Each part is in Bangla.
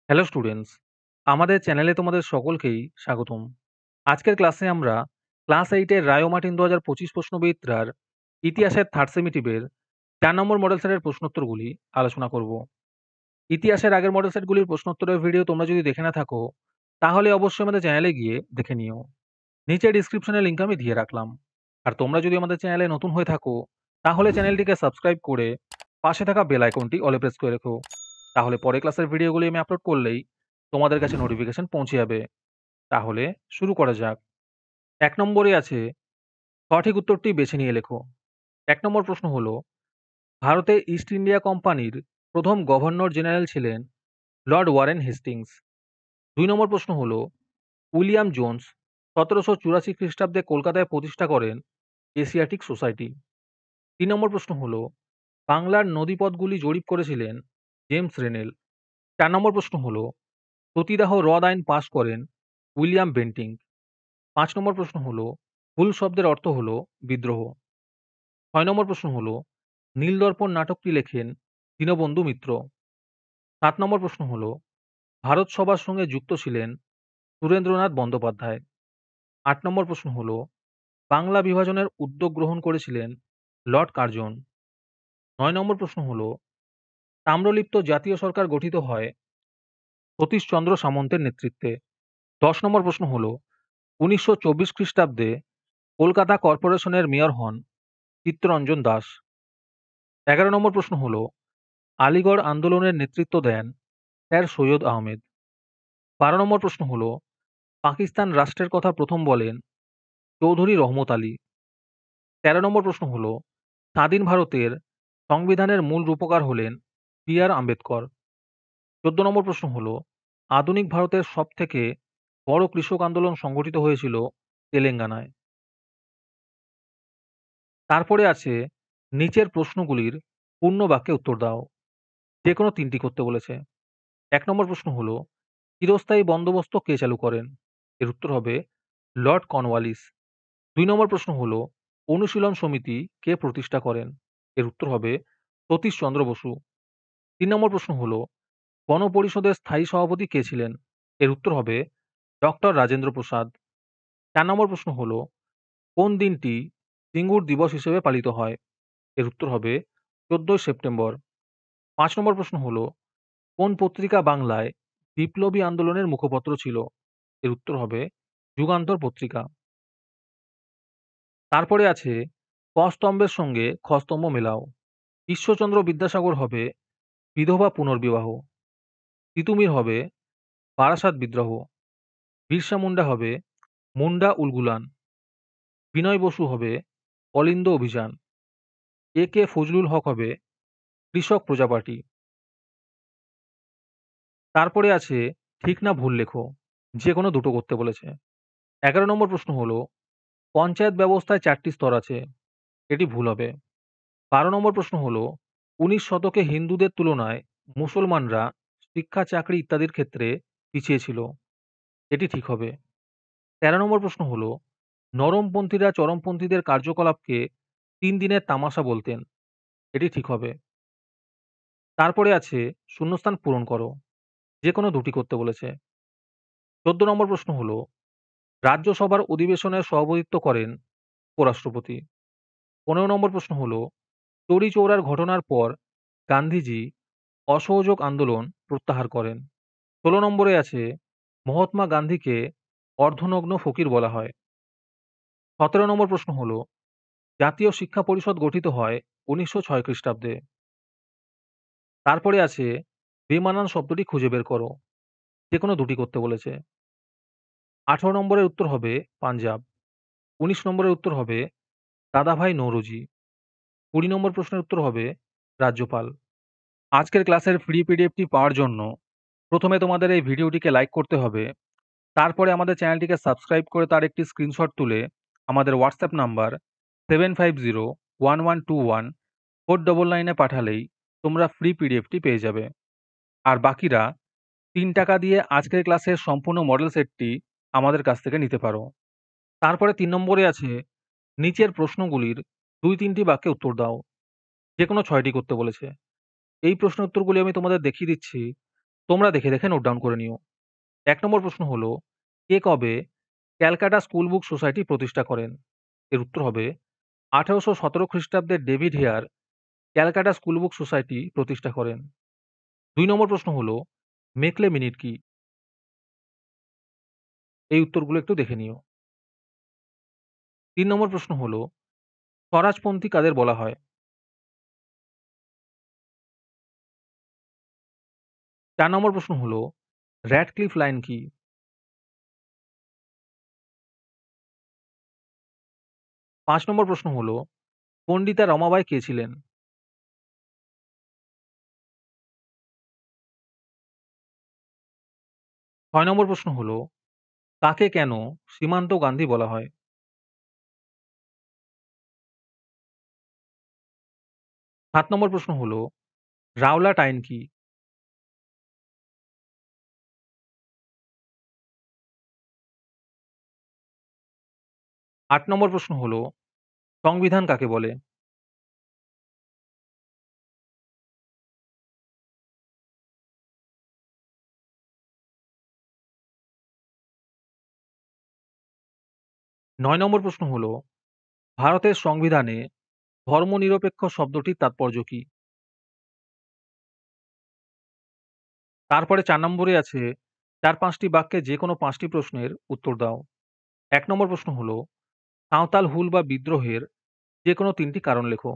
হ্যালো স্টুডেন্টস, আমাদের চ্যানেলে তোমাদের সকলকেই স্বাগতম। আজকের ক্লাসে আমরা ক্লাস 8 এর রায় ও মার্টিন 2025 প্রশ্নবিদ্যার ইতিহাসের থার্ড সেমিটিভের 4 নম্বর মডেল সেটের প্রশ্নোত্তরগুলি আলোচনা করব। ইতিহাসের আগের মডেল সেটগুলির প্রশ্নোত্তরের ভিডিও তোমরা যদি দেখে না থাকো, তাহলে অবশ্যই আমাদের চ্যানেলে গিয়ে দেখে নিও। নিচে ডিসক্রিপশনে লিঙ্ক আমি দিয়ে রাখলাম। আর তোমরা যদি আমাদের চ্যানেলে নতুন হয়ে থাকো, তাহলে চ্যানেলটিকে সাবস্ক্রাইব করে পাশে থাকা বেল আইকনটি অলে প্রেস করে রেখো। তাহলে পরের ক্লাসের ভিডিওগুলি আমি আপলোড করলেই তোমাদের কাছে নোটিফিকেশন পৌঁছে যাবে। তাহলে শুরু করা যাক। ১ নম্বরে আছে, সঠিক উত্তরটি বেছে নিয়ে লেখো। ১ নম্বর প্রশ্ন হলো, ভারতে ইস্ট ইন্ডিয়া কোম্পানির প্রথম গভর্নর জেনারেল ছিলেন লর্ড ওয়ারেন হেস্টিংস। ২ নম্বর প্রশ্ন হলো, উইলিয়াম জোন্স ১৭৮৪ খ্রিস্টাব্দে কলকাতায় প্রতিষ্ঠা করেন এশিয়াটিক সোসাইটি। ৩ নম্বর প্রশ্ন হলো, বাংলার নদীপথগুলি জরিপ করেছিলেন জেমস রেনেল। ৪ নম্বর প্রশ্ন হলো, সতীদাহ রদ আইন পাশ করেন উইলিয়াম বেন্টিং। ৫ নম্বর প্রশ্ন হলো, হুল শব্দের অর্থ হলো বিদ্রোহ। ৬ নম্বর প্রশ্ন হলো, নীলদর্পণ নাটকটি লেখেন দীনবন্ধু মিত্র। ৭ নম্বর প্রশ্ন হলো, ভারত সভার সঙ্গে যুক্ত ছিলেন সুরেন্দ্রনাথ বন্দ্যোপাধ্যায়। ৮ নম্বর প্রশ্ন হলো, বাংলা বিভাজনের উদ্যোগ গ্রহণ করেছিলেন লর্ড কার্জন। ৯ নম্বর প্রশ্ন হলো, তাম্রলিপ্ত জাতীয় সরকার গঠিত হয় সতীশচন্দ্র সামন্তের নেতৃত্বে। ১০ নম্বর প্রশ্ন হলো, ১৯২৪ খ্রিস্টাব্দে কলকাতা কর্পোরেশনের মেয়র হন চিত্তরঞ্জন দাস। ১১ নম্বর প্রশ্ন হলো, আলিগড় আন্দোলনের নেতৃত্ব দেন স্যার সৈয়দ আহমেদ। ১২ নম্বর প্রশ্ন হলো, পাকিস্তান রাষ্ট্রের কথা প্রথম বলেন চৌধুরী রহমত আলী। ১৩ নম্বর প্রশ্ন হলো, স্বাধীন ভারতের সংবিধানের মূল রূপকার হলেন বি.আর. আম্বেদকর। ১৪ নম্বর প্রশ্ন হলো, আধুনিক ভারতের সবথেকে বড় কৃষক আন্দোলন সংগঠিত হয়েছিল তেলেঙ্গানায়। তারপরে আছে, নিচের প্রশ্নগুলির পূর্ণ বাক্যে উত্তর দাও। যে কোনো ৩টি করতে বলেছে। ১ নম্বর প্রশ্ন হলো, চিরস্থায়ী বন্দোবস্ত কে চালু করেন? এর উত্তর হবে লর্ড কর্নওয়ালিস। ২ নম্বর প্রশ্ন হলো, অনুশীলন সমিতি কে প্রতিষ্ঠা করেন? এর উত্তর হবে সতীশচন্দ্র বসু। ৩ নম্বর প্রশ্ন হলো, গণপরিষদের স্থায়ী সভাপতি কে ছিলেন? এর উত্তর হবে ডক্টর রাজেন্দ্র প্রসাদ। ৪ নম্বর প্রশ্ন হলো, কোন দিনটি সিঙ্গুর দিবস হিসেবে পালিত হয়? এর উত্তর হবে ১৪ই সেপ্টেম্বর। ৫ নম্বর প্রশ্ন হলো, কোন পত্রিকা বাংলায় বিপ্লবী আন্দোলনের মুখপত্র ছিল? এর উত্তর হবে যুগান্তর পত্রিকা। তারপরে আছে, ক স্তম্ভের সঙ্গে খ স্তম্ভ মেলাও। ঈশ্বরচন্দ্র বিদ্যাসাগর হবে বিধবা পুনর্বিবাহ। তিতুমির হবে বারাসাত বিদ্রোহ। বিরসা মুন্ডা হবে মুন্ডা উলগুলান। বিনয় বসু হবে অলিন্দ অভিযান। কে ফজলুল হক হবে কৃষক প্রজা পার্টি। তারপরে আছে, ঠিক না ভুল লেখো। যে কোনো দুটো করতে বলেছে। ১১ নম্বর প্রশ্ন হলো, পঞ্চায়েত ব্যবস্থায় ৪টি স্তর আছে। এটি ভুল হবে। ১২ নম্বর প্রশ্ন হলো, ১৯ শতকে হিন্দুদের তুলনায় মুসলমানরা শিক্ষা, চাকরি ইত্যাদির ক্ষেত্রে পিছিয়ে ছিল। এটি ঠিক হবে। ১৩ নম্বর প্রশ্ন হলো, নরমপন্থীরা চরমপন্থীদের কার্যকলাপকে ৩ দিনের তামাশা বলতেন। এটি ঠিক হবে। তারপরে আছে, শূন্যস্থান পূরণ করো। যে কোনো দুটি করতে বলেছে। ১৪ নম্বর প্রশ্ন হলো, রাজ্যসভার অধিবেশনে সভাপতিত্ব করেন উপরাষ্ট্রপতি। ১৫ নম্বর প্রশ্ন হলো, চৌরিচৌরার ঘটনার পর গান্ধীজি অসহযোগ আন্দোলন প্রত্যাহার করেন। ১৬ নম্বরে আছে, মহাত্মা গান্ধীকে অর্ধনগ্ন ফকির বলা হয়। ১৭ নম্বর প্রশ্ন হলো, জাতীয় শিক্ষা পরিষদ গঠিত হয় ১৯০৬ খ্রিস্টাব্দে। তারপরে আছে, বেমানান শব্দটি খুঁজে বের করো। যে কোনো দুটি করতে বলেছে। ১৮ নম্বরের উত্তর হবে পাঞ্জাব। ১৯ নম্বরের উত্তর হবে দাদাভাই নৌরোজি। ২০ নম্বর প্রশ্নের উত্তর হবে রাজ্যপাল। আজকের ক্লাসের ফ্রি পিডিএফটি পাওয়ার জন্য প্রথমে তোমাদের এই ভিডিওটিকে লাইক করতে হবে। তারপরে আমাদের চ্যানেলটিকে সাবস্ক্রাইব করে তার একটি স্ক্রিনশট তুলে আমাদের হোয়াটসঅ্যাপ নাম্বার 7501121499 পাঠালেই তোমরা ফ্রি পিডিএফটি পেয়ে যাবে। আর বাকিরা ৩ টাকা দিয়ে আজকের ক্লাসের সম্পূর্ণ মডেল সেটটি আমাদের কাছ থেকে নিতে পারো। তারপরে ৩ নম্বরে আছে, নিচের প্রশ্নগুলির ২-৩টি বাক্যে উত্তর দাও। যে কোনো ৬টি করতে বলেছে। এই প্রশ্নের উত্তরগুলি আমি তোমাদের দেখিয়ে দিচ্ছি। তোমরা দেখে, দেখে নোট ডাউন করে নিও। ১ নম্বর প্রশ্ন হলো, কে কবে ক্যালকাটা স্কুল বুক সোসাইটি প্রতিষ্ঠা করেন? এর উত্তর হবে ১৮১৭ খ্রিস্টাব্দে David Hare Calcutta school book society প্রতিষ্ঠা করেন। ২ নম্বর প্রশ্ন হলো, মেকলে মিনিট কি? এই উত্তরগুলো একটু দেখে নিও। ৩ নম্বর প্রশ্ন হলো, স্বরাজপন্থী কাদের বলা হয়? ৪ নম্বর প্রশ্ন হলো, র‍্যাডক্লিফ লাইন কি? ৫ নম্বর প্রশ্ন হলো, পন্ডিতা রমাবাঈ কে ছিলেন? ৬ নম্বর প্রশ্ন হলো, তাকে কেন সীমান্ত গান্ধী বলা হয়? ৭ নম্বর প্রশ্ন হলো, রাওলাট আইন কি? ৮ নম্বর প্রশ্ন হলো, সংবিধান কাকে বলে? ৯ নম্বর প্রশ্ন হলো, ভারতের সংবিধানে ধর্মনিরপেক্ষ শব্দটির তাৎপর্য কি? তারপরে ৪ নম্বরে আছে, ৪-৫ টি বাক্যে যেকোনো ৫ টি প্রশ্নের উত্তর দাও। ১ নম্বর প্রশ্ন হলো, সাঁওতাল হুল বা বিদ্রোহের যেকোনো ৩ টি কারণ লেখো।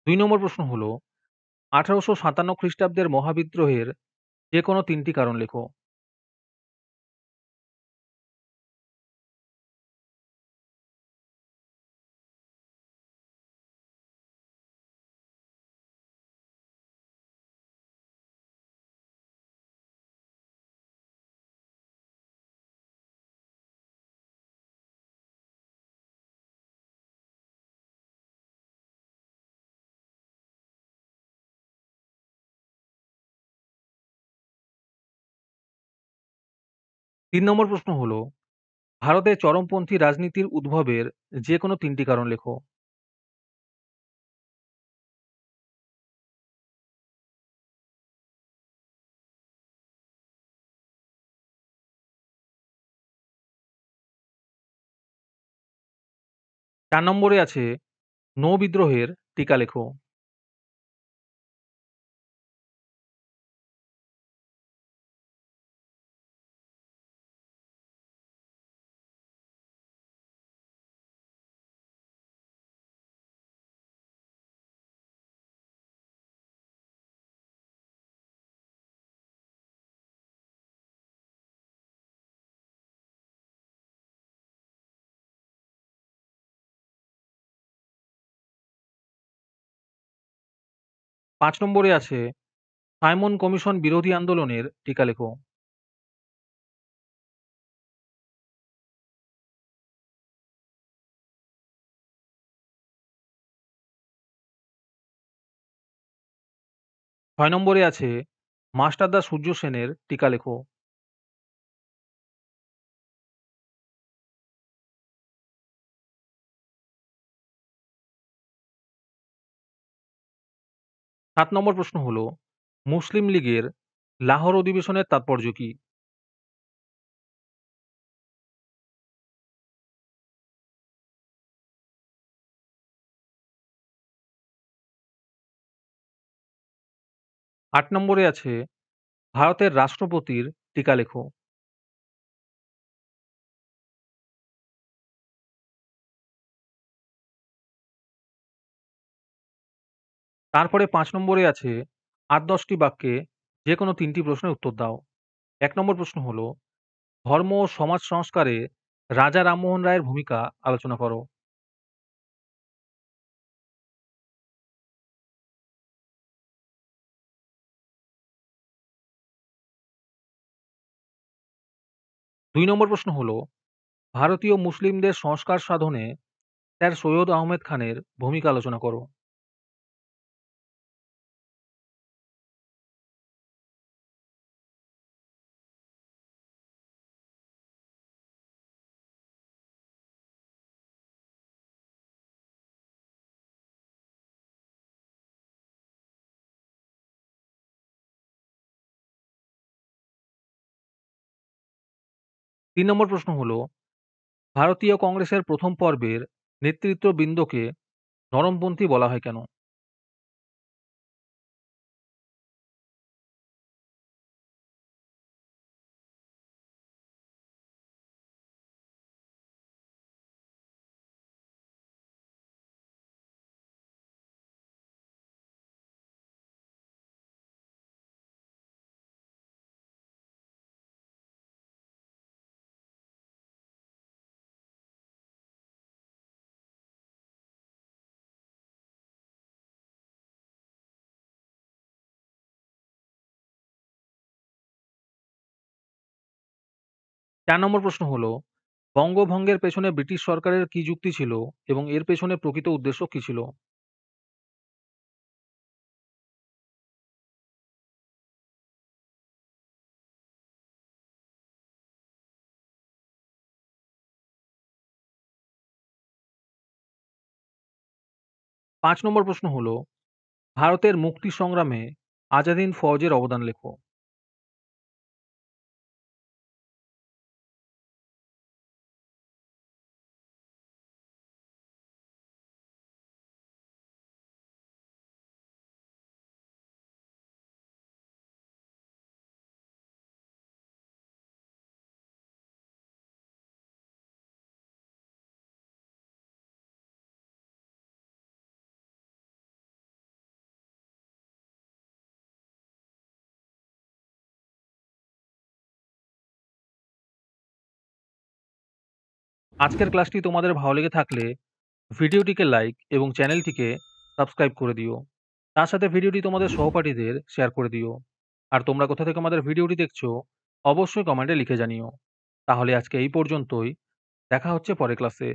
২ নম্বর প্রশ্ন হলো, ১৮৫৭ খ্রিস্টাব্দের মহাবিদ্রোহের যেকোনো ৩ টি কারণ লেখো। ৩ নম্বর প্রশ্ন হলো, ভারতে চরমপন্থী রাজনীতির উদ্ভবের যেকোনো ৩ টি কারণ লেখো। ৪ নম্বরে আছে, নৌ বিদ্রোহের টিকা লেখো। ৫ নম্বরে আছে, সাইমন কমিশন বিরোধী আন্দোলনের টিকা লেখো। ৬ নম্বরে আছে, মাস্টারদা সূর্য সেনের টিকা লেখো। ৭ নম্বর প্রশ্ন হলো, মুসলিম লীগের লাহোর অধিবেশনের তাৎপর্য কি? ৮ নম্বরে আছে, ভারতের রাষ্ট্রপতির টিকা লেখো। তারপরে ৫ নম্বরে আছে, ৮-১০ টি বাক্যে যেকোনো ৩ টি প্রশ্নের উত্তর দাও। ১ নম্বর প্রশ্ন হলো, ধর্ম ও সমাজ সংস্কারে রাজা রামমোহন রায়ের ভূমিকা আলোচনা করো। দুই নম্বর প্রশ্ন হলো, ভারতীয় মুসলিমদের সংস্কার সাধনে স্যার সৈয়দ আহমেদ খানের ভূমিকা আলোচনা করো। ৩ নম্বর প্রশ্ন হলো, ভারতীয় কংগ্রেসের ১ম পর্বের নেতৃত্ববৃন্দকে নরমপন্থী বলা হয় কেন? ৪ নম্বর প্রশ্ন হলো, বঙ্গভঙ্গের পেছনে ব্রিটিশ সরকারের কি যুক্তি ছিল এবং এর পেছনে প্রকৃত উদ্দেশ্য কি ছিল? ৫ নম্বর প্রশ্ন হলো, ভারতের মুক্তি সংগ্রামে আজাদ হিন্দ ফৌজের অবদান লেখো। 'আজকের ক্লাসটি তোমাদের ভালো লেগে থাকলে ভিডিওটিকে লাইক এবং চ্যানেলটিকে সাবস্ক্রাইব করে দিও। তার সাথে ভিডিওটি তোমাদের সহপাঠীদের শেয়ার করে দিও। আর তোমরা কোথা থেকে আমাদের ভিডিওটি দেখছো অবশ্যই কমেন্টে লিখে জানিও। তাহলে আজকে এই পর্যন্তই। দেখা হচ্ছে পরের ক্লাসে।